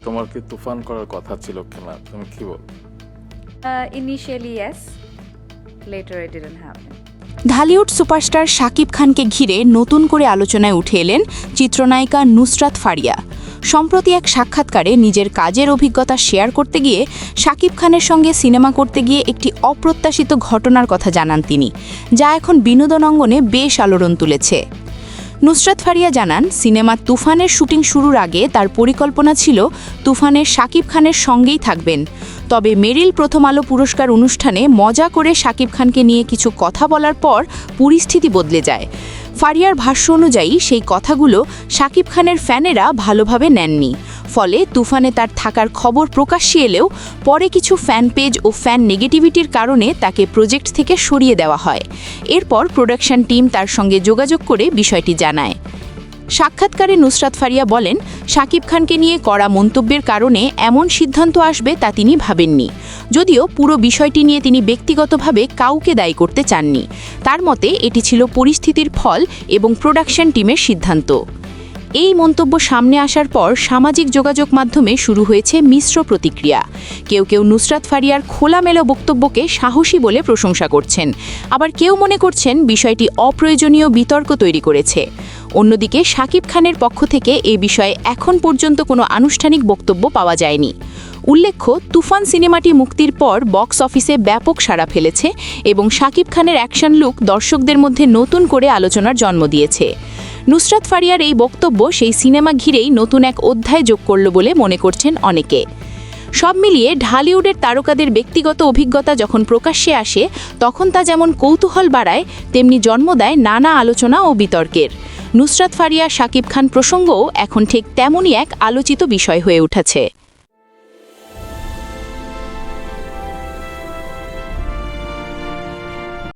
তোমার কি তুফান করার কথা ছিল কিনা, তুমি কি বল? Initially, yes. Later, it didn't happen. Dhallywood superstar Shakib খানকে ঘিরে নতুন করে আলোচনায় উঠে এলেন চিত্রনায়িকা নুসরাত ফারিয়া। সম্প্রতি এক সাক্ষাৎকারে নিজের কাজের অভিজ্ঞতা শেয়ার করতে গিয়ে শাকিব খানের সঙ্গে সিনেমা করতে গিয়ে একটি অপ্রত্যাশিত ঘটনার কথা জানান তিনি, যা এখন বিনোদন অঙ্গনে বেশ আলোড়ন তুলেছে। নুসরাত ফারিয়া জানান, সিনেমা তুফানের শুটিং শুরুর আগে তার পরিকল্পনা ছিল তুফানের শাকিব খানের সঙ্গেই থাকবেন। তবে মেরিল প্রথম আলো পুরস্কার অনুষ্ঠানে মজা করে শাকিব খানকে নিয়ে কিছু কথা বলার পর পরিস্থিতি বদলে যায়। ফারিয়ার ভাষ্য অনুযায়ী সেই কথাগুলো শাকিব খানের ফ্যানেরা ভালোভাবে নেননি, ফলে তুফানে তার থাকার খবর প্রকাশ্যে এলেও পরে কিছু ফ্যান পেজ ও ফ্যান নেগেটিভিটির কারণে তাকে প্রজেক্ট থেকে সরিয়ে দেওয়া হয়। এরপর প্রোডাকশন টিম তার সঙ্গে যোগাযোগ করে বিষয়টি জানায়। সাক্ষাৎকারে নুসরাত ফারিয়া বলেন, শাকিব খানকে নিয়ে করা মন্তব্যের কারণে এমন সিদ্ধান্ত আসবে তা তিনি ভাবেননি। যদিও পুরো বিষয়টি নিয়ে তিনি ব্যক্তিগতভাবে কাউকে দায়ী করতে চাননি। তার মতে এটি ছিল পরিস্থিতির ফল এবং প্রোডাকশন টিমের সিদ্ধান্ত। এই মন্তব্য সামনে আসার পর সামাজিক যোগাযোগ মাধ্যমে শুরু হয়েছে মিশ্র প্রতিক্রিয়া। কেউ কেউ নুসরাত ফারিয়ার খোলামেলা বক্তব্যকে সাহসী বলে প্রশংসা করছেন, আবার কেউ মনে করছেন বিষয়টি অপ্রয়োজনীয় বিতর্ক তৈরি করেছে। অন্যদিকে শাকিব খানের পক্ষ থেকে এ বিষয়ে এখন পর্যন্ত কোনো আনুষ্ঠানিক বক্তব্য পাওয়া যায়নি। উল্লেখ্য, তুফান সিনেমাটি মুক্তির পর বক্স অফিসে ব্যাপক সাড়া ফেলেছে এবং শাকিব খানের অ্যাকশন লুক দর্শকদের মধ্যে নতুন করে আলোচনার জন্ম দিয়েছে। নুসরাত ফারিয়ার এই বক্তব্য সেই সিনেমা ঘিরেই নতুন এক অধ্যায় যোগ করল বলে মনে করছেন অনেকে। সব মিলিয়ে ঢালিউডের তারকাদের ব্যক্তিগত অভিজ্ঞতা যখন প্রকাশ্যে আসে, তখন তা যেমন কৌতূহল বাড়ায়, তেমনি জন্ম দেয় নানা আলোচনা ও বিতর্কের। নুসরাত ফারিয়া শাকিব খান প্রসঙ্গও এখন ঠিক তেমনই এক আলোচিত বিষয় হয়ে উঠেছে।